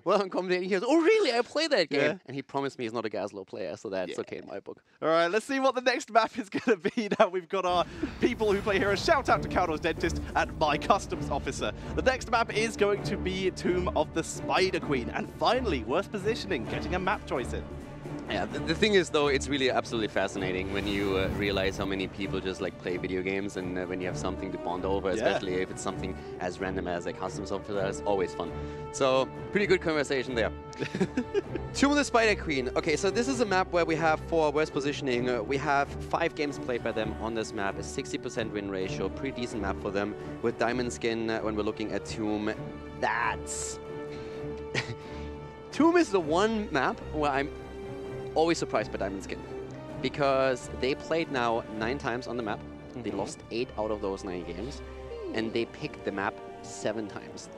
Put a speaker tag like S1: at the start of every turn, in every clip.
S1: Well, I'm commentating here. Oh, really? I play that game. And he promised me he's not a Gaslow player, so that's okay in my book.
S2: All right, let's see what the next map is going to be. Now we've got our people who play here. A shout out to Cowdor's Dentist and my customs officer. The next map is going to be Tomb of the Spider Queen. And finally, worst positioning, getting a map choice in.
S1: Yeah, the thing is, though, it's really absolutely fascinating when you realize how many people just like play video games, and when you have something to bond over, especially if it's something as random as a custom software, it's always fun. So, pretty good conversation there. Tomb of the Spider Queen. Okay, so this is a map where we have, for worst positioning, we have 5 games played by them on this map, a 60% win ratio, pretty decent map for them. With Diamond Skin, when we're looking at Tomb, that's... Tomb is the one map where I'm always surprised by Diamond Skin, because they played now 9 times on the map. They lost 8 out of those 9 games, and they picked the map 7 times.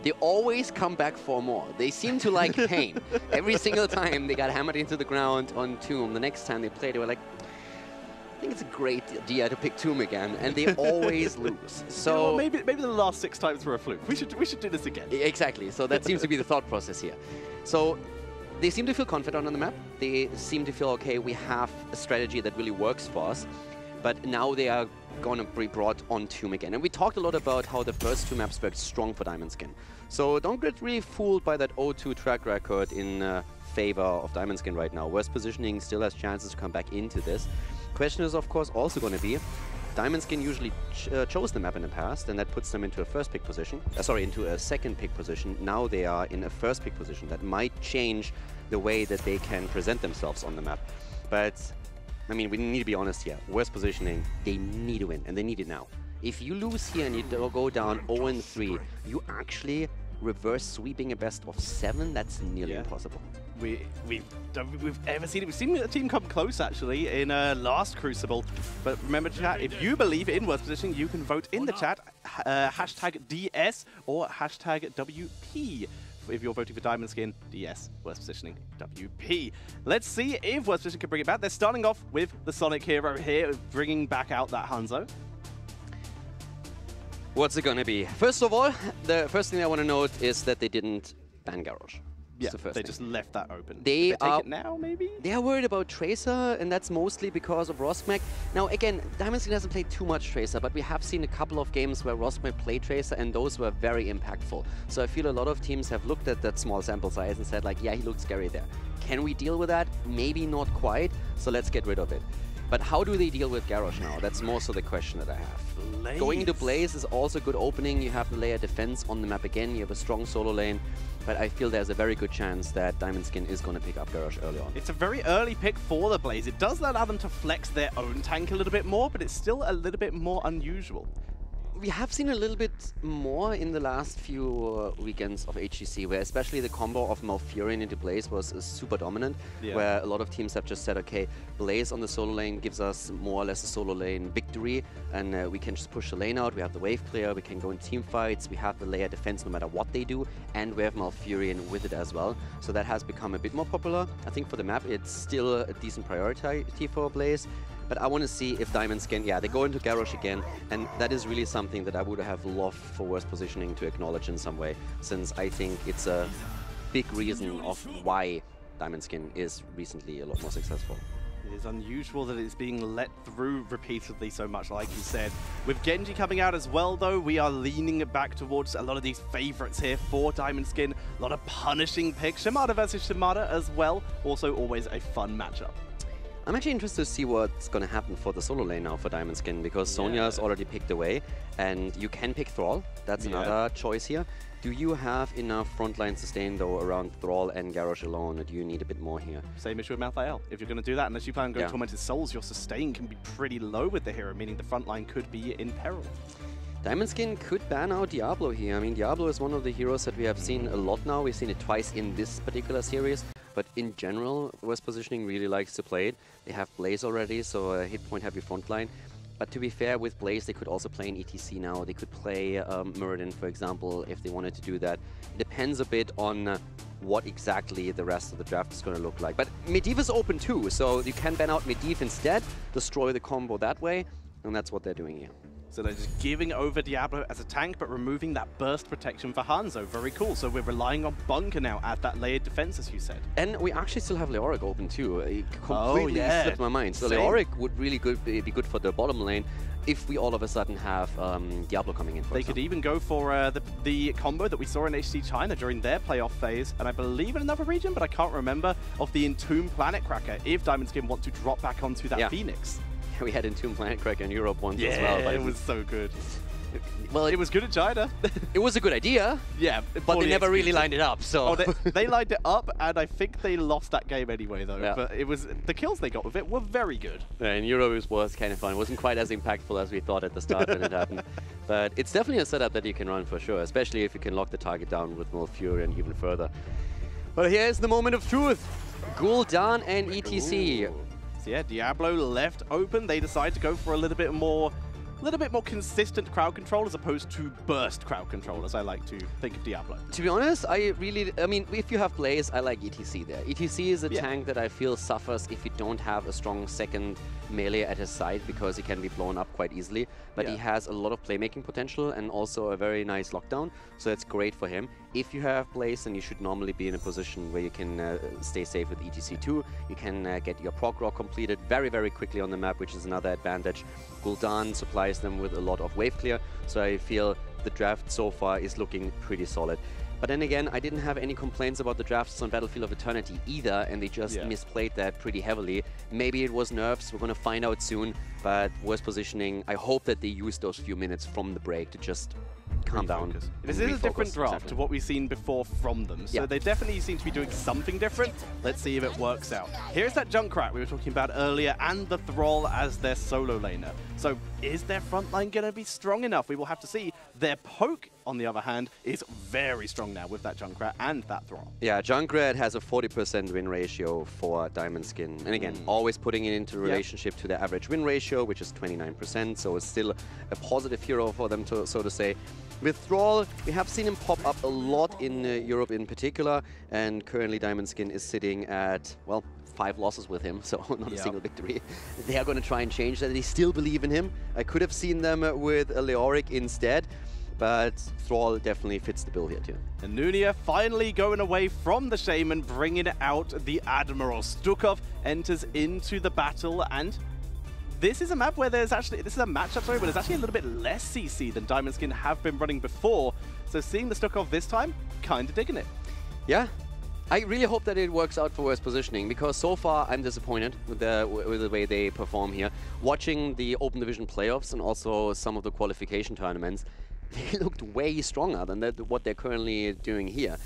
S1: They always come back for more. They seem to like pain. Every single time they got hammered into the ground on Tomb, the next time they played, they were like, I think it's a great idea to pick Tomb again, and they always lose. So
S2: maybe the last 6 times were a fluke. We should do this again.
S1: Exactly. So that seems to be the thought process here. So they seem to feel confident on the map. They seem to feel, okay, we have a strategy that really works for us. But now they are going to be brought on Tomb again. And we talked a lot about how the first 2 maps worked strong for Diamond Skin. So don't get really fooled by that 0-2 track record in favor of Diamond Skin right now. Worst positioning still has chances to come back into this. Question is, of course, also going to be, Diamond Skin usually chose the map in the past, and that puts them into a first pick position. Into a second pick position. Now they are in a first pick position. That might change the way that they can present themselves on the map. But, I mean, we need to be honest here. Worst positioning, they need to win, and they need it now. If you lose here and you go down 0-3, you actually reverse sweeping a best of 7? That's nearly impossible.
S2: We've ever seen it. We've seen a team come close, actually, in last Crucible. But remember, chat, if you believe in worst positioning, you can vote in the chat, hashtag DS or hashtag WP. If you're voting for Diamond Skin, DS, worst positioning, WP. Let's see if worst positioning can bring it back. They're starting off with the Sonic Hero here, bringing back out that Hanzo.
S1: What's it gonna be? First of all, the first thing I want to note is that they didn't ban Garrosh.
S2: Yeah, they just left that open.
S1: They
S2: take it now, maybe?
S1: They are worried about Tracer, and that's mostly because of Rosmac. Now, again, Diamond Skin hasn't played too much Tracer, but we have seen a couple of games where Rosmac played Tracer, and those were very impactful. So I feel a lot of teams have looked at that small sample size and said, like, yeah, he looks scary there. Can we deal with that? Maybe not quite, so let's get rid of it. But how do they deal with Garrosh now? That's more so the question that I have.
S2: Blaze.
S1: Going into Blaze is also a good opening. You have the layer defense on the map again. You have a strong solo lane. But I feel there's a very good chance that Diamond Skin is going to pick up Garrosh early on.
S2: It's a very early pick for the Blaze. It does allow them to flex their own tank a little bit more, but it's still a little bit more unusual.
S1: We have seen a little bit more in the last few weekends of HGC, where especially the combo of Malfurion into Blaze was super dominant, where a lot of teams have just said, okay, Blaze on the solo lane gives us more or less a solo lane victory, and we can just push the lane out, we have the wave clear, we can go in team fights, we have the layer defense no matter what they do, and we have Malfurion with it as well. So that has become a bit more popular. I think for the map, it's still a decent priority for Blaze. But I want to see if Diamond Skin, they go into Garrosh again, and that is really something that I would have loved for worst positioning to acknowledge in some way, since I think it's a big reason of why Diamond Skin is recently a lot more successful.
S2: It is unusual that it's being let through repeatedly so much, like you said. With Genji coming out as well, though, we are leaning back towards a lot of these favorites here for Diamond Skin. A lot of punishing picks. Shimada versus Shimada as well. Also always a fun matchup.
S1: I'm actually interested to see what's going to happen for the solo lane now for Diamond Skin, because Sonya's already picked away, and you can pick Thrall. That's another choice here. Do you have enough frontline sustain, though, around Thrall and Garrosh alone, or do you need a bit more here?
S2: Same issue with Malthael. If you're going to do that, unless you plan on going Tormented Souls, your sustain can be pretty low with the hero, meaning the frontline could be in peril.
S1: Diamond Skin could ban out Diablo here. I mean, Diablo is one of the heroes that we have seen a lot now. We've seen it twice in this particular series. But in general, Worst Positioning really likes to play it. They have Blaze already, so a hit point heavy frontline. But to be fair, with Blaze, they could also play an ETC now. They could play Muradin, for example, if they wanted to do that. It depends a bit on what exactly the rest of the draft is going to look like. But Medivh is open too, so you can ban out Medivh instead, destroy the combo that way, and that's what they're doing here.
S2: So they're just giving over Diablo as a tank, but removing that burst protection for Hanzo. Very cool. So we're relying on Bunker now at that layered defense, as you said.
S1: And we actually still have Leoric open too. It completely slipped my mind. So
S2: Same.
S1: Leoric would really be good for the bottom lane if we all of a sudden have Diablo coming in.
S2: They could even go for the combo that we saw in HGC China during their playoff phase, and I believe in another region, but I can't remember, of the Entomb Planet Cracker, if Diamond Skin want to drop back onto that Phoenix.
S1: We had Entomb Planet Cracker in Europe once as well. But
S2: it was so good.
S1: Well,
S2: it was good in China.
S1: It was a good idea.
S2: Yeah,
S1: but they never really lined it up. So
S2: they lined it up, and I think they lost that game anyway, though.
S1: Yeah.
S2: But it was the kills they got with it were very good.
S1: Yeah, in Europe it was kind of fun. It wasn't quite as impactful as we thought at the start when it happened. But it's definitely a setup that you can run for sure, especially if you can lock the target down with more fury and even further. But here's the moment of truth. Gul'dan and ETC.
S2: Ooh. So yeah, Diablo left open. They decide to go for a little bit more consistent crowd control as opposed to burst crowd control, as I like to think of Diablo.
S1: To be honest, I mean, if you have Blaze, I like ETC there. ETC is a tank that I feel suffers if you don't have a strong second melee at his side, because he can be blown up quite easily. But he has a lot of playmaking potential and also a very nice lockdown, so it's great for him. If you have Blaze, then you should normally be in a position where you can stay safe with ETC too. You can get your proc rock completed very, very quickly on the map, which is another advantage. Gul'dan supplies them with a lot of wave clear, so I feel the draft so far is looking pretty solid. But then again, I didn't have any complaints about the drafts on Battlefield of Eternity either, and they just misplayed that pretty heavily. Maybe it was nerfs, we're going to find out soon, but worse positioning, I hope that they use those few minutes from the break to just calm down.
S2: This is a different draft to what we've seen before from them, so they definitely seem to be doing something different. Let's see if it works out. Here's that Junkrat we were talking about earlier, and the Thrall as their solo laner. So is their front line going to be strong enough? We will have to see. Their poke, on the other hand, is very strong now with that Junkrat and that Thrall. Yeah,
S1: Junkrat has a 40% win ratio for Diamond Skin. And again, always putting it into relationship to the average win ratio, which is 29%, so it's still a positive hero for them, so to say. With Thrall, we have seen him pop up a lot in Europe in particular, and currently Diamond Skin is sitting at, well, 5 losses with him, so not a single victory. They are going to try and change that. They still believe in him. I could have seen them with a Leoric instead, but Thrall definitely fits the bill here too.
S2: And Nunia finally going away from the Shaman, bringing out the Admiral. Stukov enters into the battle, and this is a map where there's actually, this is a matchup, sorry, where there's actually a little bit less CC than Diamond Skin have been running before. So seeing the Stukov this time, kind of digging it.
S1: Yeah. I really hope that it works out for worse positioning, because so far I'm disappointed with the way they perform here. Watching the Open Division playoffs and also some of the qualification tournaments, they looked way stronger than what they're currently doing here.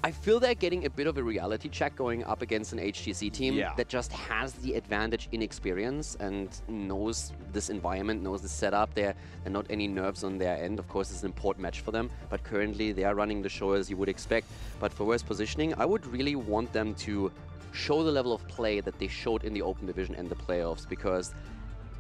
S1: I feel they're getting a bit of a reality check going up against an HGC team that just has the advantage in experience and knows this environment, knows the setup. There are not any nerves on their end. Of course, it's an important match for them, but currently they are running the show as you would expect. But for worse positioning, I would really want them to show the level of play that they showed in the Open Division and the playoffs, because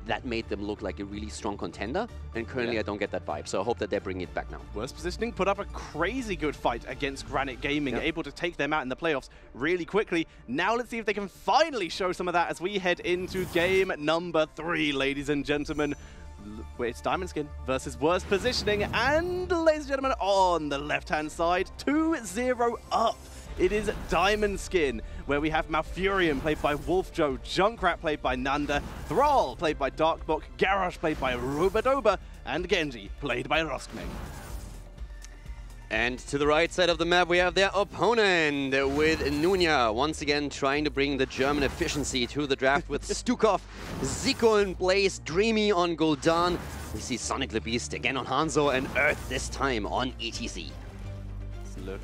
S1: that made them look like a really strong contender, and currently I don't get that vibe, so I hope that they're bringing it back now.
S2: Worst positioning put up a crazy good fight against Granite Gaming, able to take them out in the playoffs really quickly. Now let's see if they can finally show some of that as we head into game number 3, ladies and gentlemen. It's Diamond Skin versus worst positioning, and ladies and gentlemen, on the left-hand side, 2-0 up. It is Diamond Skin, where we have Malfurion, played by Wolfjo, Junkrat, played by Nanda, Thrall, played by Darkbook, Garrosh, played by Rubadoba, and Genji, played by Roskmeng.
S1: And to the right side of the map, we have their opponent with Nunia, once again trying to bring the German efficiency to the draft with Stukov, Zico and Blaze, Dreamy on Gul'dan. We see Sonic the Beast again on Hanzo, and Earth this time on ETC.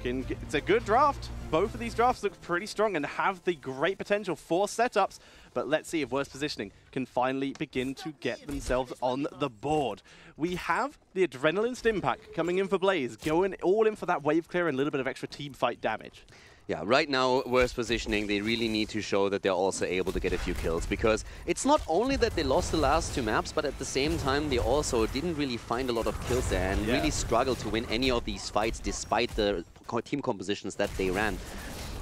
S2: It's a good draft. Both of these drafts look pretty strong and have the great potential for setups, but let's see if worst positioning can finally begin to get themselves on the board. We have the Adrenaline Stim Pack coming in for Blaze, going all in for that wave clear and a little bit of extra team fight damage.
S1: Yeah, right now, worst positioning, they really need to show that they're also able to get a few kills, because it's not only that they lost the last 2 maps, but at the same time, they also didn't really find a lot of kills there and really struggled to win any of these fights despite the team compositions that they ran.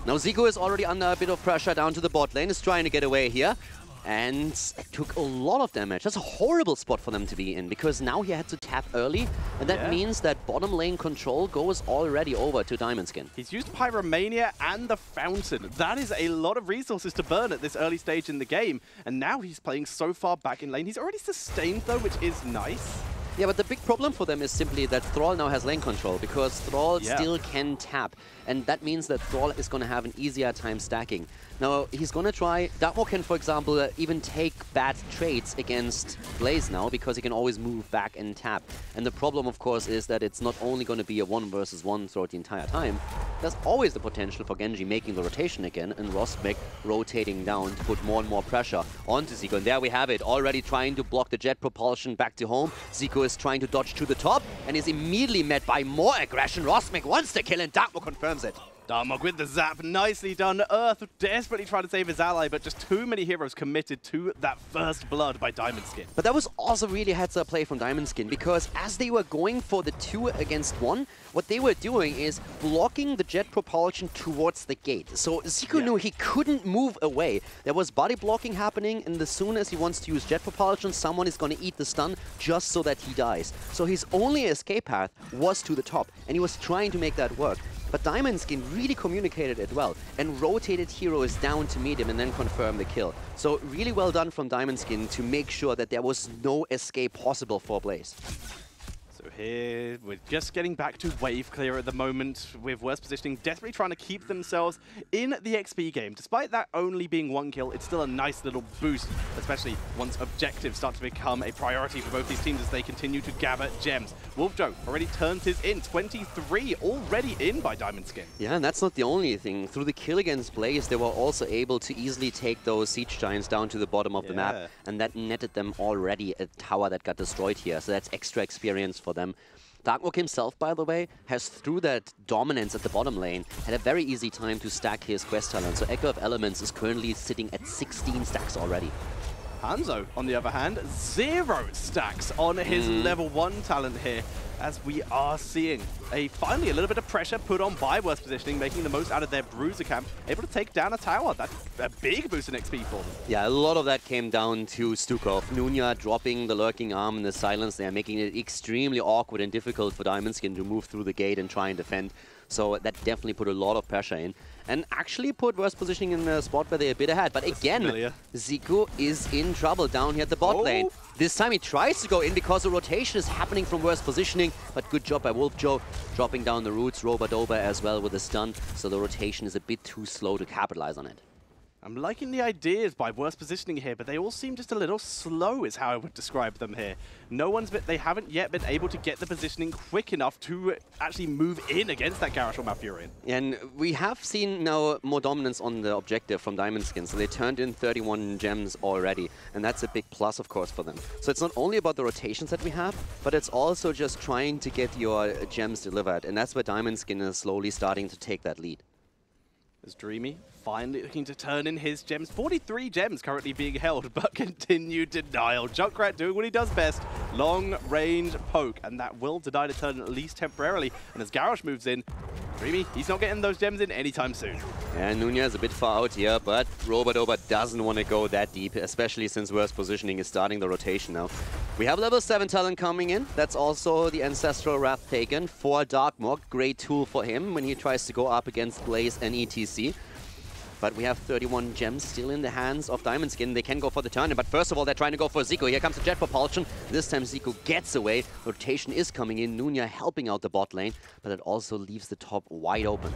S1: Now Zico is already under a bit of pressure down to the bot lane, is trying to get away here. and it took a lot of damage. That's a horrible spot for them to be in, because now he had to tap early, and that means that bottom lane control goes already over to Diamond Skin.
S2: He's used Pyromania and the Fountain. That is a lot of resources to burn at this early stage in the game, and now he's playing so far back in lane. He's already sustained though, which is nice.
S1: Yeah, but the big problem for them is simply that Thrall now has lane control, because Thrall still can tap, and that means that Thrall is going to have an easier time stacking. Now, he's going to try... Darkmoor can, for example, even take bad trades against Blaze now, because he can always move back and tap. And the problem, of course, is that it's not only going to be a 1 versus 1 throughout the entire time. There's always the potential for Genji making the rotation again, and Rosmek rotating down to put more and more pressure onto Zico. And there we have it, already trying to block the jet propulsion back to home. Zico is trying to dodge to the top, and is immediately met by more aggression. Rosmek wants the kill, and Darkmoor confirms it.
S2: Darmok with the zap, nicely done. Earth desperately trying to save his ally, but just too many heroes committed to that first blood by Diamond Skin.
S1: But that was also really heads-up play from Diamond Skin, because as they were going for the 2 against 1, what they were doing is blocking the jet propulsion towards the gate. So Zico knew he couldn't move away. There was body blocking happening, and as soon as he wants to use jet propulsion, someone is going to eat the stun just so that he dies. So his only escape path was to the top, and he was trying to make that work. But Diamond Skin really communicated it well and rotated heroes down to meet him and then confirm the kill. So really well done from Diamond Skin to make sure that there was no escape possible for Blaze.
S2: So here, we're just getting back to wave clear at the moment, with worse positioning, desperately trying to keep themselves in the XP game. Despite that only being 1 kill, it's still a nice little boost, especially once objectives start to become a priority for both these teams as they continue to gather gems. Wolfjo already turns his in, 23 already in by Diamond Skin.
S1: Yeah, and that's not the only thing. Through the kill against Blaze, they were also able to easily take those Siege Giants down to the bottom of the map, and that netted them already a tower that got destroyed here, so that's extra experience for them. Darkmoor himself, by the way, has, through that dominance at the bottom lane, had a very easy time to stack his quest talent. So Echo of Elements is currently sitting at 16 stacks already.
S2: Hanzo, on the other hand, 0 stacks on his level 1 talent here, as we are seeing finally a little bit of pressure put on by worse positioning, making the most out of their bruiser camp, able to take down a tower. That's a big boost in XP for them.
S1: Yeah, a lot of that came down to Stukov. Nunya dropping the lurking arm in the silence there, making it extremely awkward and difficult for Diamond Skin to move through the gate and try and defend. So that definitely put a lot of pressure in, and actually put worse positioning in a spot where they're a bit ahead. But again, Zico is in trouble down here at the bot lane. This time he tries to go in because the rotation is happening from worse positioning, but good job by Wolfjo, dropping down the roots, Roba-Doba as well with a stun, so the rotation is a bit too slow to capitalize on it.
S2: I'm liking the ideas by worse positioning here, but they all seem just a little slow is how I would describe them here. They haven't yet been able to get the positioning quick enough to actually move in against that Garrosh or Malfurion.
S1: And we have seen now more dominance on the objective from Diamond Skin, so they turned in 31 gems already, and that's a big plus, of course, for them. So it's not only about the rotations that we have, but it's also just trying to get your gems delivered, and that's where Diamond Skin is slowly starting to take that lead.
S2: As Dreamy finally looking to turn in his gems. 43 gems currently being held, but continued denial. Junkrat doing what he does best, long-range poke, and that will deny the turn at least temporarily. And as Garrosh moves in, Dreamy, he's not getting those gems in anytime soon.
S1: And Nunya is a bit far out here, but Roba-Doba doesn't want to go that deep, especially since worse positioning is starting the rotation now. We have level 7 talent coming in. That's also the Ancestral Wrath taken for Darkmoor. Great tool for him when he tries to go up against Blaze and ETC. But we have 31 gems still in the hands of Diamond Skin. They can go for the turn, but first of all, they're trying to go for Zico. Here comes the jet propulsion. This time Zico gets away. Rotation is coming in. Nunya helping out the bot lane, but it also leaves the top wide open.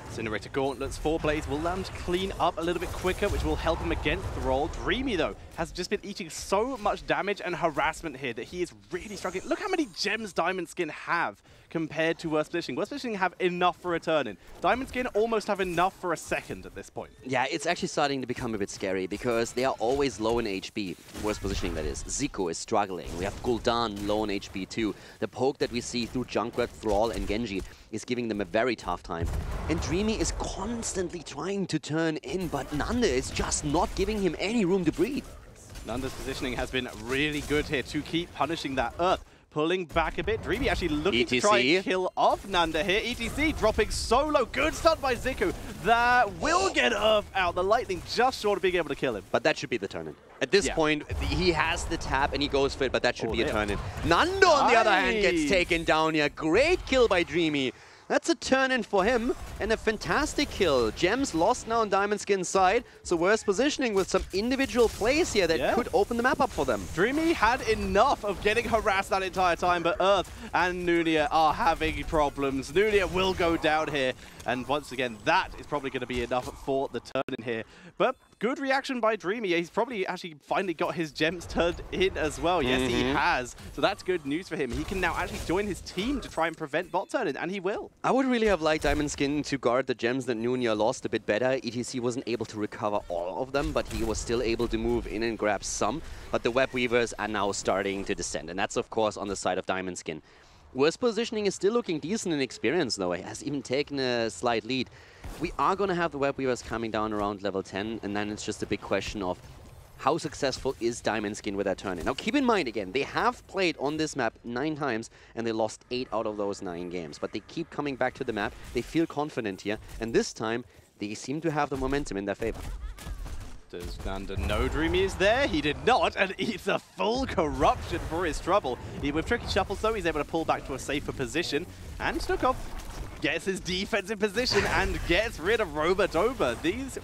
S2: Incinerator Gauntlets for Blaze will land clean up a little bit quicker, which will help him against the roll. Dreamy, though, has just been eating so much damage and harassment here that he is really struggling. Look how many gems Diamond Skin have compared to worse positioning. Worse positioning have enough for a turn in. Diamond Skin almost have enough for a second at this point.
S1: Yeah, it's actually starting to become a bit scary because they are always low in HP. Worse positioning, that is. Zico is struggling. We have Gul'dan low in HP too. The poke that we see through Junkrat, Thrall, and Genji is giving them a very tough time. And Dreamy is constantly trying to turn in, but Nanda is just not giving him any room to breathe.
S2: Nanda's positioning has been really good here to keep punishing that Earth. pulling back a bit. Dreamy actually looking to try and kill off Nanda here. ETC dropping solo. Good stun by Ziku. That will get Earth out. The lightning just short of being able to kill him.
S1: But that should be the turn-in. At this point, he has the tap and he goes for it, but that should be a turn-in. Nando, on the other hand, gets taken down here. Great kill by Dreamy. That's a turn-in for him, and a fantastic kill. Gems lost now on Diamond Skin's side, so worse positioning with some individual plays here that could open the map up for them.
S2: Dreamy had enough of getting harassed that entire time, but Earth and Nunia are having problems. Nunia will go down here, and once again, that is probably going to be enough for the turn-in here. But good reaction by Dreamy. He's probably actually finally got his gems turned in as well. Yes, he has. So that's good news for him. He can now actually join his team to try and prevent bot turn-in, and he will.
S1: I would really have liked Diamond Skin to guard the gems that Nunia lost a bit better. ETC wasn't able to recover all of them, but he was still able to move in and grab some. But the Web Weavers are now starting to descend, and that's, of course, on the side of Diamond Skin. Worst positioning is still looking decent in experience, though. He has even taken a slight lead. We are going to have the Web Weavers coming down around level 10, and then it's just a big question of how successful is Diamond Skin with that turn-in. Now, keep in mind, again, they have played on this map 9 times, and they lost 8 out of those 9 games. But they keep coming back to the map. They feel confident here, and this time, they seem to have the momentum in their favor.
S2: Does Nanda know Dreamy is there? He did not, and it's a full corruption for his trouble. With Tricky Shuffles, though, he's able to pull back to a safer position, and Snookov gets his defensive position and gets rid of Robodoba. This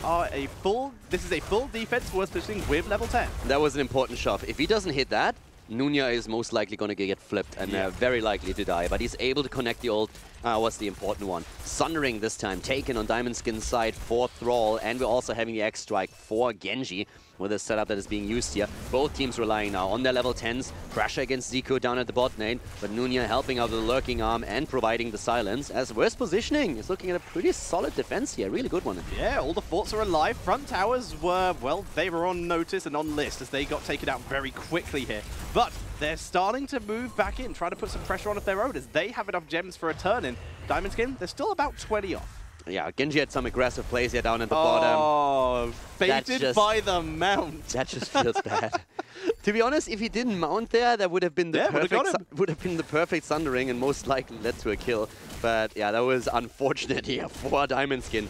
S2: is a full defense worth positioning with level 10.
S1: That was an important shot. If he doesn't hit that, Nunia is most likely going to get flipped and very likely to die. But he's able to connect the ult. Was the important one. Sundering this time taken on Diamond Skin's side for Thrall, and we're also having the X-Strike for Genji with a setup that is being used here. Both teams relying now on their level 10s. Pressure against Zico down at the bot lane, but Nunia helping out with the lurking arm and providing the silence. As worst positioning is looking at a pretty solid defense here. Really good one.
S2: Yeah, all the forts are alive. Front towers were, well, they were on notice and on list as they got taken out very quickly here. But they're starting to move back in, trying to put some pressure on of their own as they have enough gems for a turn-in. Diamond Skin, they're still about 20 off.
S1: Yeah, Genji had some aggressive plays here down at the bottom.
S2: Oh, baited by the mount.
S1: That just feels bad. To be honest, if he didn't mount there, that would have been the perfect sundering and most likely led to a kill. But yeah, that was unfortunate here for Diamond Skin.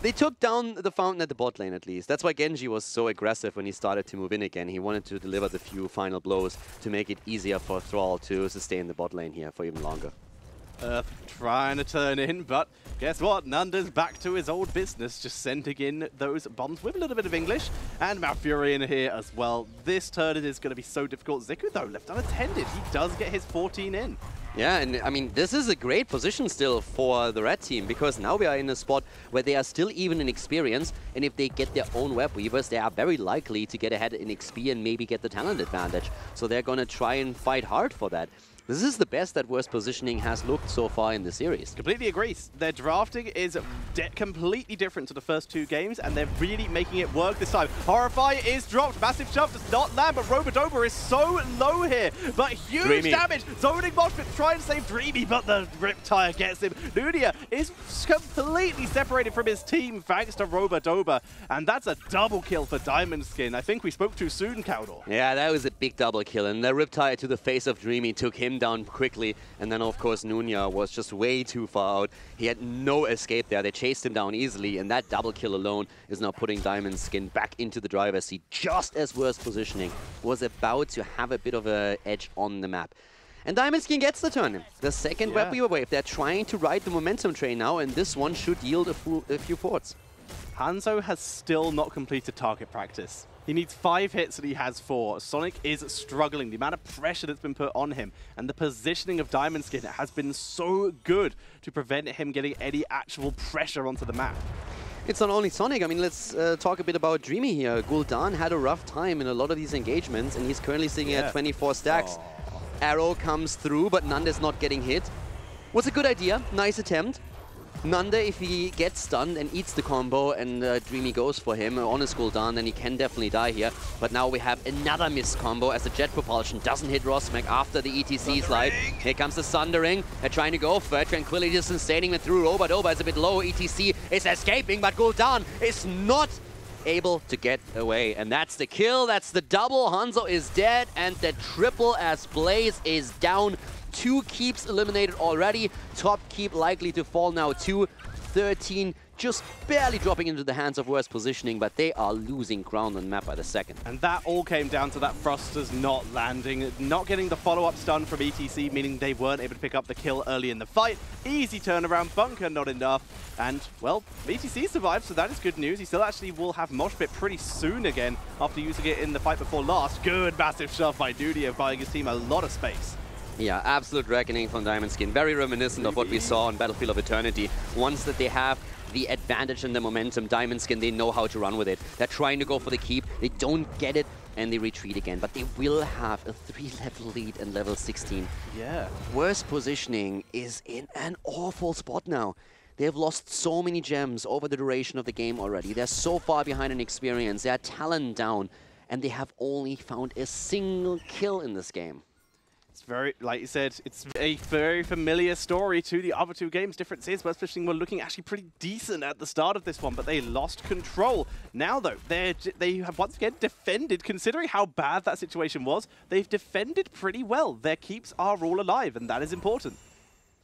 S1: They took down the fountain at the bot lane at least. That's why Genji was so aggressive when he started to move in again. He wanted to deliver the few final blows to make it easier for Thrall to sustain the bot lane here for even longer.
S2: Trying to turn in, but guess what? Nanda's back to his old business, just sending in those bombs with a little bit of English. And Malfury in here as well. This turn is going to be so difficult. Ziku, though, left unattended. He does get his 14 in.
S1: Yeah, and I mean, this is a great position still for the red team, because now we are in a spot where they are still even in experience, and if they get their own Web Weavers, they are very likely to get ahead in XP and maybe get the talent advantage. So they're going to try and fight hard for that. This is the best that worst positioning has looked so far in the series.
S2: Completely agree. Their drafting is completely different to the first 2 games, and they're really making it work this time. Horrify is dropped. Massive shove does not land, but Robodoba is so low here. But huge damage. Zoning Mosh Pit trying to save Dreamy, but the Riptire gets him. Nunia is completely separated from his team thanks to Robodoba, and that's a double kill for Diamond Skin. I think we spoke too soon, Caldor.
S1: Yeah, that was a big double kill, and the Riptire to the face of Dreamy took him down quickly, and then of course Nunia was just way too far out. He had no escape there. They chased him down easily, and that double kill alone is now putting Diamond Skin back into the driver's seat, just as worst positioning was about to have a bit of an edge on the map. And Diamond Skin gets the turn. The second Web Weaver wave. They're trying to ride the momentum train now, and this one should yield a few forts.
S2: Hanzo has still not completed target practice. He needs 5 hits and he has 4. Sonic is struggling. The amount of pressure that's been put on him and the positioning of Diamond Skin has been so good to prevent him getting any actual pressure onto the map.
S1: It's not only Sonic. I mean, let's talk a bit about Dreamy here. Gul'dan had a rough time in a lot of these engagements, and he's currently sitting at 24 stacks. Arrow comes through, but Nanda's not getting hit. Was a good idea. Nice attempt. Nanda, if he gets stunned and eats the combo and Dreamy goes for him on his cooldown, then he can definitely die here. But now we have another missed combo as the jet propulsion doesn't hit Rosmek after the ETC slide. Here comes the Sundering. They're trying to go for it. Tranquility is sustaining it through. Robodoba is a bit low. ETC is escaping, but Gul'dan is not able to get away. And that's the kill, that's the double. Hanzo is dead, and the triple as Blaze is down. 2 keeps eliminated already. Top keep likely to fall now too. 13 just barely dropping into the hands of worse positioning, but they are losing ground on the map by the second.
S2: And that all came down to that Thrusters not landing, not getting the follow-up stun from ETC, meaning they weren't able to pick up the kill early in the fight. Easy turnaround, bunker not enough, and, well, ETC survived, so that is good news. He still actually will have Mosh Pit pretty soon again after using it in the fight before last. Good massive shove by Dudia, buying his team a lot of space.
S1: Yeah, absolute reckoning from Diamond Skin. Very reminiscent of what we saw on Battlefield of Eternity. Once that they have the advantage and the momentum, Diamond Skin, they know how to run with it. They're trying to go for the keep. They don't get it, and they retreat again. But they will have a 3-level lead in level 16.
S2: Yeah.
S1: Worst positioning is in an awful spot now. They have lost so many gems over the duration of the game already. They're so far behind in experience. Their talent down, and they have only found a single kill in this game.
S2: It's very, like you said, it's a very familiar story to the other 2 games. Difference is, Worst Positioning were looking actually pretty decent at the start of this one, but they lost control. Now, though, they have once again defended, considering how bad that situation was, they've defended pretty well. Their keeps are all alive, and that is important.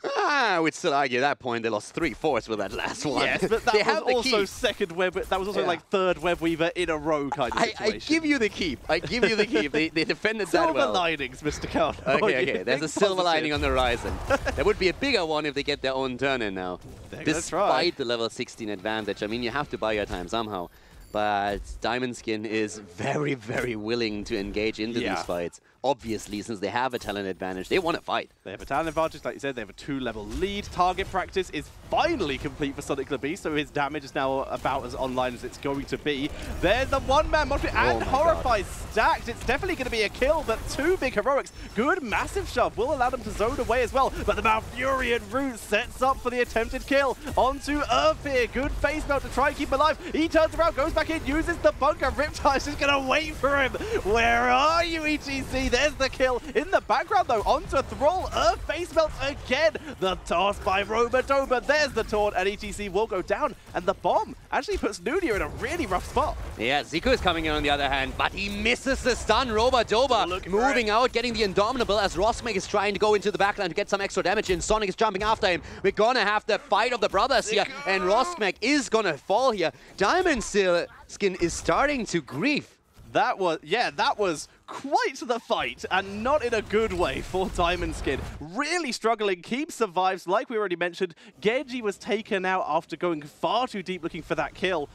S1: I would still argue at that point they lost 3/4 with that last one.
S2: Yes, but that was also second web. That was also like third web weaver in a row kind of situation.
S1: I give you the keep. I give you the keep. They defended that well.
S2: Silver linings, Mr. Count.
S1: Okay. There's a silver lining on the horizon. There would be a bigger one if they get their own turn in now. Despite the level 16 advantage. I mean, you have to buy your time somehow. But Diamond Skin is very, very willing to engage into these fights. Obviously, since they have a talent advantage, they want to fight.
S2: They have a talent advantage, like you said, they have a 2-level lead. Target practice is finally complete for Sonic the Beast, so his damage is now about as online as it's going to be. There's the one-man Mosh Pit and Horrify stacked. It's definitely going to be a kill, but 2 big heroics. Good massive shove will allow them to zone away as well, but the Malfurion route sets up for the attempted kill. Onto Earth here. Good face melt to try and keep him alive. He turns around, goes back in, uses the bunker. Riptide's just going to wait for him. Where are you, ETC? There's the kill. In the background, though, onto Thrall. Earth face melts again. The toss by Robodoba. There's the taunt, and ETC will go down. And the bomb actually puts Nudia in a really rough spot.
S1: Yeah, Zico is coming in on the other hand, but he misses the stun. Robodoba moving out, getting the Indomitable as Roskmek is trying to go into the backline to get some extra damage in. Sonic is jumping after him. We're gonna have the fight of the brothers here, and Roskmek is gonna fall here. Diamond Skin is starting to grief.
S2: That was quite the fight, and not in a good way for Diamond Skin. Really struggling. Keep survives, like we already mentioned. Genji was taken out after going far too deep looking for that kill.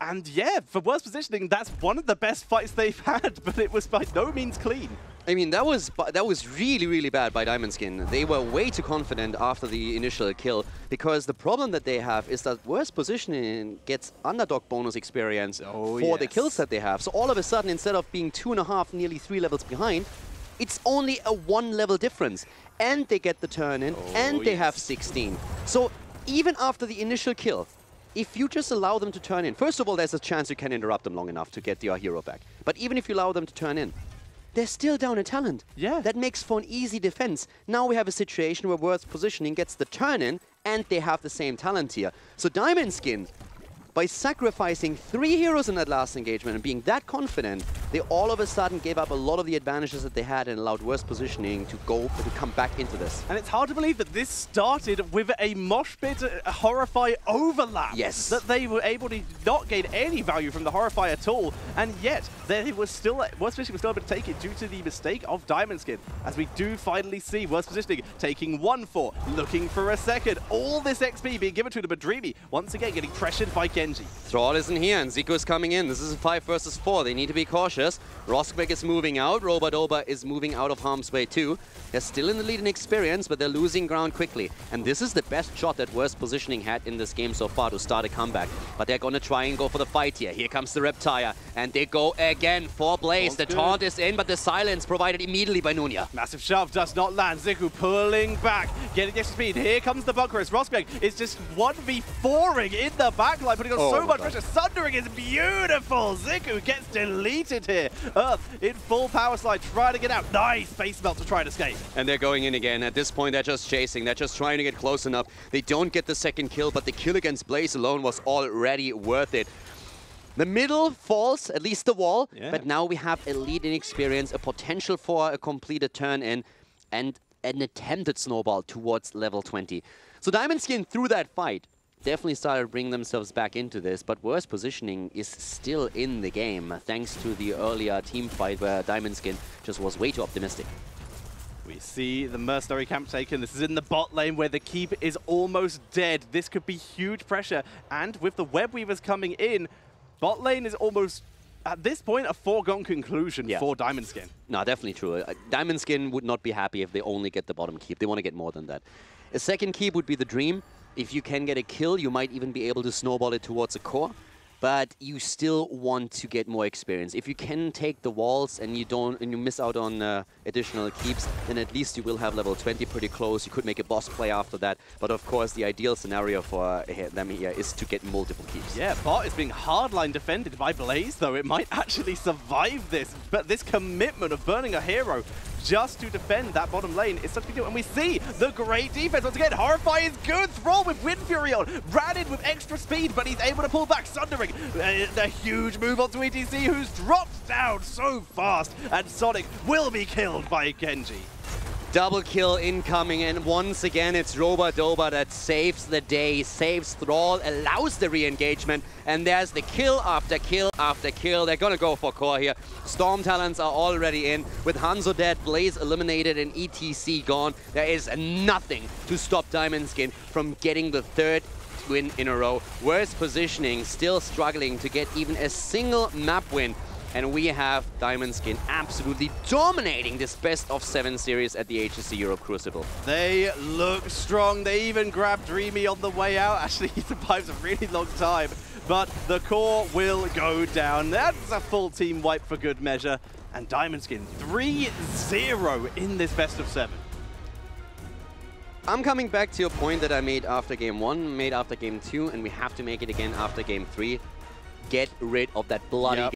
S2: And yeah, for worst positioning, that's one of the best fights they've had, but it was by no means clean.
S1: I mean, that was really, really bad by Diamond Skin. They were way too confident after the initial kill, because the problem that they have is that worst positioning gets underdog bonus experience for the kills that they have. So all of a sudden, instead of being 2.5, nearly 3 levels behind, it's only a 1-level difference. And they get the turn in, and they have 16. So even after the initial kill, if you just allow them to turn in, first of all, there's a chance you can interrupt them long enough to get your hero back. But even if you allow them to turn in, they're still down in talent.
S2: Yeah.
S1: That makes for an easy defense. Now we have a situation where worst positioning gets the turn in, and they have the same talent here. So Diamond Skin, by sacrificing 3 heroes in that last engagement and being that confident, they all of a sudden gave up a lot of the advantages that they had and allowed worse positioning to come back into this.
S2: And it's hard to believe that this started with a Mosh Pit Horrify overlap.
S1: Yes.
S2: That they were able to not gain any value from the Horrify at all, and yet they were still, worst positioning was still able to take it due to the mistake of Diamond Skin. As we do finally see worst positioning taking 1-4, looking for a second. All this XP being given to the Madrimi, once again getting pressured by Genji.
S1: Thrall isn't here, and Zico's coming in. This is a 5 versus 4. They need to be cautious. Roskmek is moving out. Robodoba is moving out of harm's way too. They're still in the lead in experience, but they're losing ground quickly. And this is the best shot that worst positioning had in this game so far to start a comeback. But they're going to try and go for the fight here. Here comes the Reptile, and they go again for Blaze. The taunt is in, but the silence provided immediately by Nunia.
S2: Massive shove does not land. Zico pulling back, getting extra speed. Here comes the bunker. Roskmek is just 1v4ing in the backline, putting on so much pressure. Sundering is beautiful. Zico gets deleted here. Earth in full power slide, trying to get out. Nice face melt to try and escape.
S1: And they're going in again. At this point, they're just chasing. They're just trying to get close enough. They don't get the second kill, but the kill against Blaze alone was already worth it. The middle falls, at least the wall,
S2: Yeah.
S1: but now we have a lead in experience, a potential for a completed turn-in, and an attempted snowball towards level 20. So Diamond Skin, through that fight, definitely started to bring themselves back into this, but worse positioning is still in the game, thanks to the earlier team fight where Diamond Skin just was way too optimistic.
S2: We see the mercenary camp taken. This is in the bot lane where the keep is almost dead. This could be huge pressure. And with the web weavers coming in, bot lane is almost, at this point, a foregone conclusion for Diamond Skin.
S1: No, definitely true. Diamond Skin would not be happy if they only get the bottom keep. They want to get more than that. A second keep would be the dream. If you can get a kill, you might even be able to snowball it towards a core. But you still want to get more experience. If you can take the walls and you miss out on additional keeps, then at least you will have level 20 pretty close. You could make a boss play after that. But of course, the ideal scenario for them here is to get multiple keeps.
S2: Yeah, bot is being hardline defended by Blaze, though. It might actually survive this. But this commitment of burning a hero just to defend that bottom lane is such a big deal. And we see the great defense once again. Horrify is good. Thrall with Wind Fury on. Radin with extra speed, but he's able to pull back. Sundering. The huge move onto ETC, who's dropped down so fast. And Sonic will be killed by Genji.
S1: Double kill incoming, and once again it's Roba-Doba that saves the day, saves Thrall, allows the re-engagement, and there's the kill after kill after kill. They're gonna go for core here. Storm Talons are already in. With Hanzo dead, Blaze eliminated, and ETC gone. There is nothing to stop Diamond Skin from getting the third win in a row. Worst positioning, still struggling to get even a single map win. And we have Diamond Skin absolutely dominating this best-of-7 series at the HGC Europe Crucible.
S2: They look strong. They even grabbed Dreamy on the way out. Actually, he survives a really long time. But the core will go down. That's a full team wipe for good measure. And Diamond Skin 3-0 in this best-of-7.
S1: I'm coming back to your point that I made after game 1, made after game 2, and we have to make it again after game 3. Get rid of that bloody